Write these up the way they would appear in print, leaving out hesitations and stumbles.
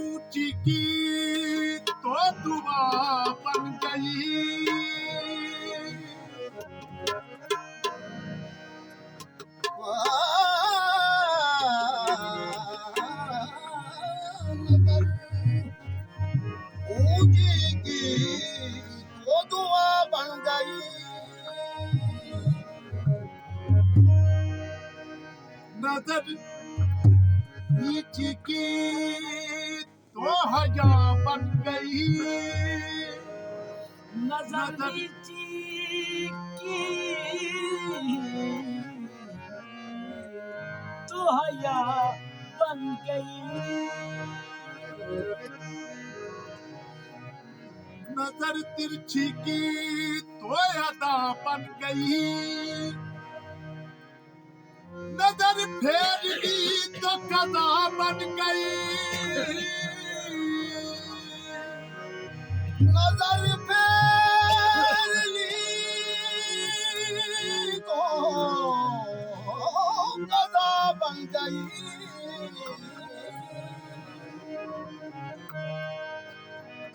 ऊंची की तो दुआ बन गई। ऊंची की तो दुआ बन गई। नजर नीची की तो हया बन गई। नजर नीची की तो हया बन गई। नजर तिरछी की तो अदा बन गई। नजर फेर ली तो कदा बन गई। नजर फेर ली तो कदा बन गई।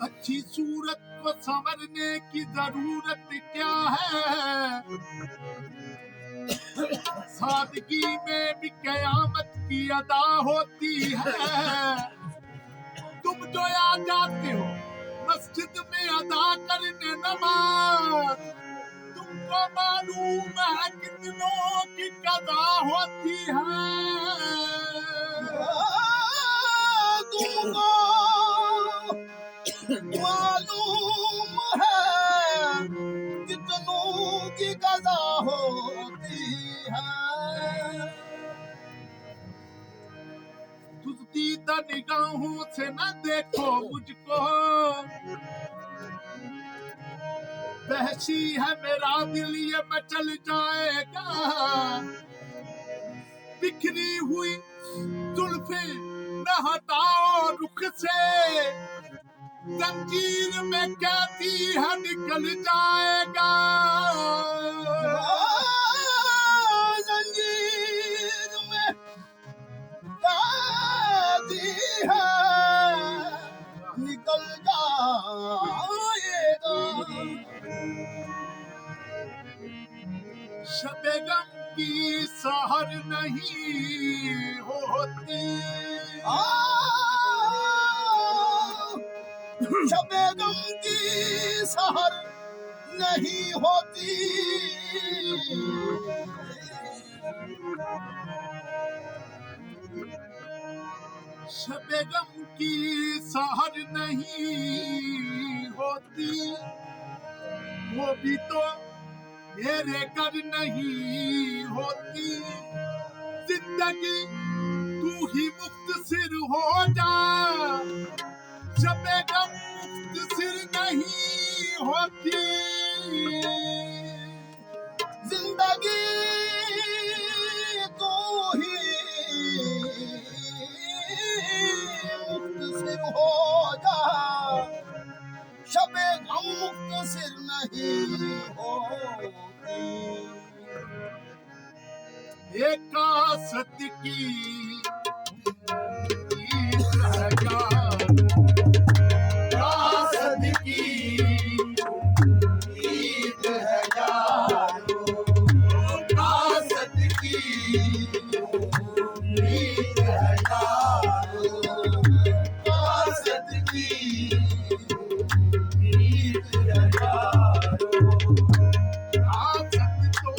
अच्छी सूरत को संवरने की जरूरत क्या है? सादगी में भी कयामत की अदा होती है। तुम जो आ जाते हो मस्जिद में अदा करने नमाज, तुमको मालूम है कितनों की कदा होती है। तुमको मालूम है कितनों की कदा होती है। तुझदीदा निगाहों से न देखो मुझको, वहशी है मेरा दिल ये मचल जाएगा। बिखरी हुई जुल्फे न हटाओ रुख से, जंजीर में कैदी है निकल जाएगा। जंजीर में कैदी है निकल जाएगा। शबे गम की सहर नहीं होती। शबे गम की सहर नहीं होती। शबे गम की सहर नहीं होती, वो भी तो मेरे घर नहीं होती। जिंदगी तू ही मुख्तसिर हो जा, शबे गम मुख्तसिर नहीं होती। जिंदगी तू ही मुख्तसिर हो जा, शबे गम मुख्तसिर नहीं होती। एक कासत की ईद है यार, कासत की ईद है यार, कासत की ईद है यार, कासत की ईद है यार। कासत तो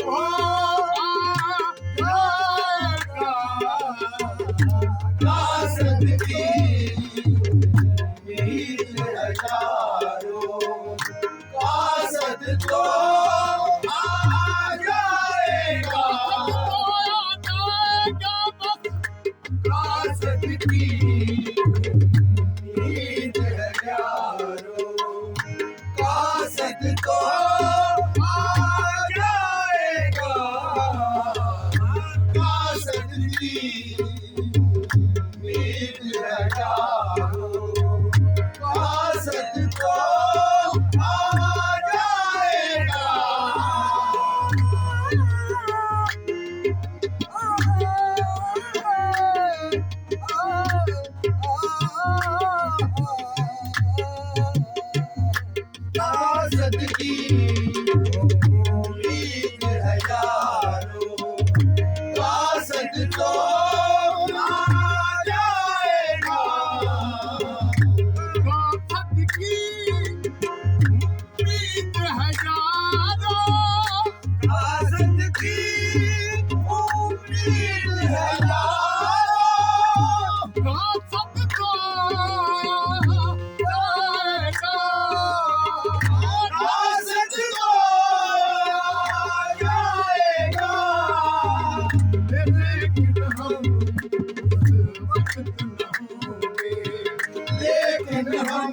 लेकिन हम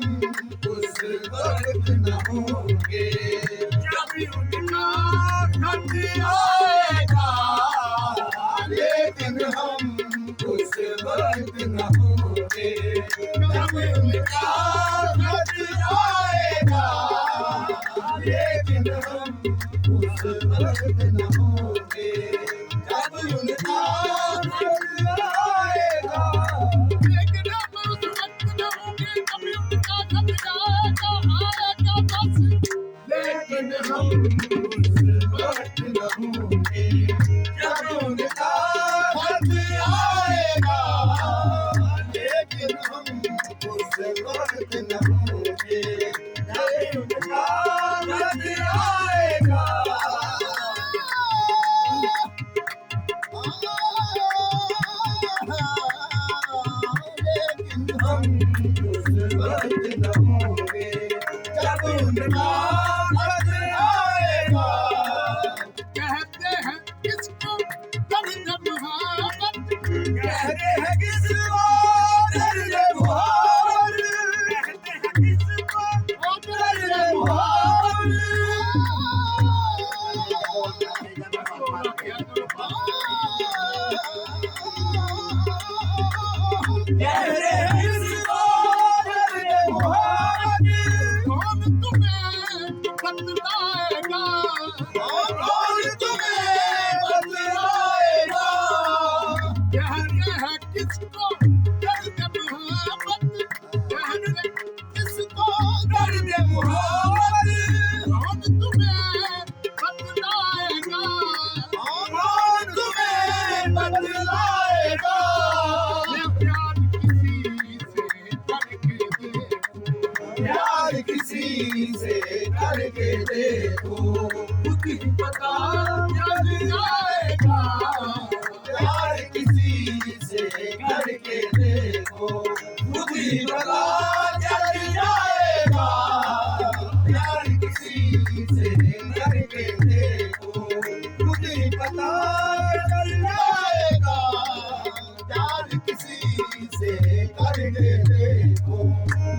उस वक्त न होंगे जब उनका खत आएगा, लेकिन हम उस वक्त न होंगे जब उनका खत आएगा, लेकिन हम उस वक्त न होंगे जब उनका खत आएगा लेकिन हम उस वक्त न होंगे जब उनका खत आएगा, आएगा बस। लेकिन हम उस वक्त न होंगे जब उनका खत आएगा, लेकिन हम उस वक्त न होंगे जब उनका खत आएगा। लेकिन हम उस वक्त न होंगे जब उनका खत आएगा। कहते हैं किसको दर्द मुहब्बत, कहते हैं किसको दर्द मुहब्बत, कहते हैं किसको दर्द मुहब्बत। कहते हैं किसको दर्द मुहब्बत, कौन तुम्हें बतलाएगा, कौन तुम्हें बतलाएगा। कहते हैं किसको दर्द मुहब्बत, कहते किसको दर्द मुहब्बत, कौन तुम्हें बतलाएगा, कौन तुम्हें बतलाएगा। ये प्यार किसी से करके देखो, प्यार किसी से करके देखो, खुद ही पता चल जाएगा, प्यार किसी से करके देखो, खुद ही पता चल जाएगा। प्यार किसी से करके देखो, खुद ही पता चल जाएगा। प्यार किसी से करके देखो,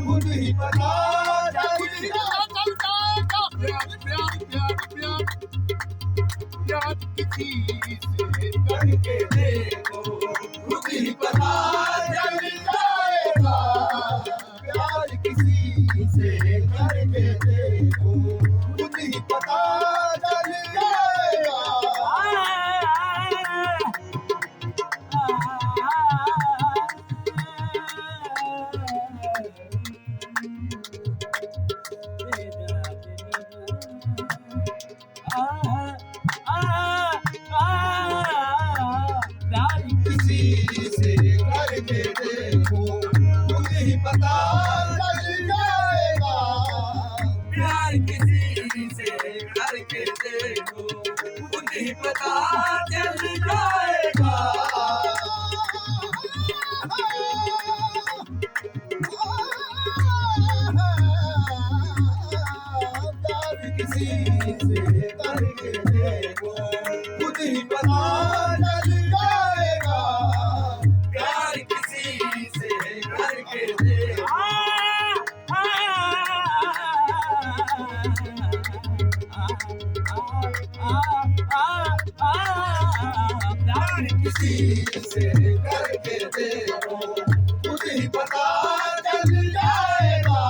खुद ही पता चल जाएगा। प्यार प्यार प्यार प्यार प्यार किसी से करके देखो, खुद ही पता चल जाएगा। प्यार किसी से करके देखो, खुद ही पता चल जाएगा। किसी से करके देखो, खुद ही पता चल जाएगा। प्यार किसी से करके देखो, खुद ही पता चल जाएगा। प्यार किसी से करके देखो, खुद ही पता चल जाएगा। प्यार किसी से करके देखो, प्यार किसी से करके देखो, खुद ही पता चल जाएगा।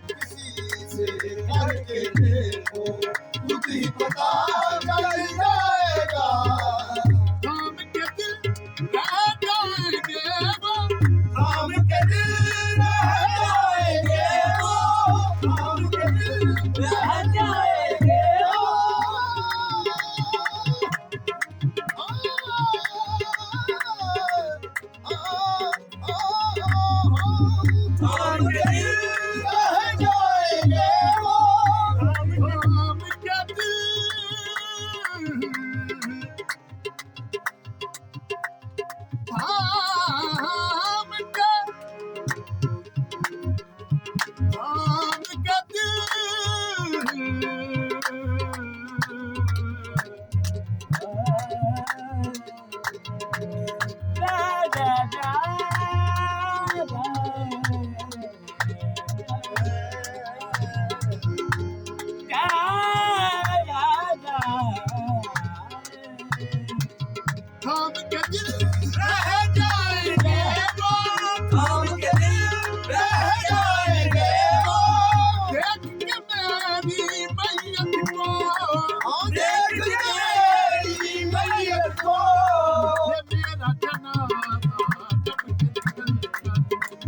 किसी से करके देखो, खुद ही पता चल जाएगा। काम के दिल रह जाएंगे वो, काम के दिल रह जाएंगे वो, काम के दिल रह जाएंगे वो।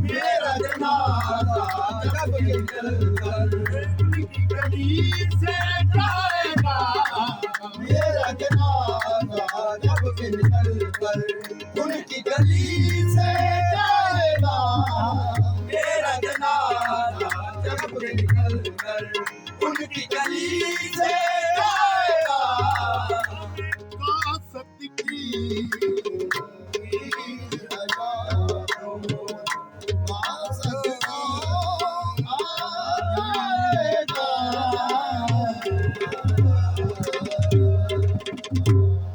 मेरा जनाजा जब निकल कर उनकी गली से जाएगा, मेरा जनाजा जब निकल कर उनकी गली से जाएगा, मेरा जनाजा जब निकल कर उनकी गली से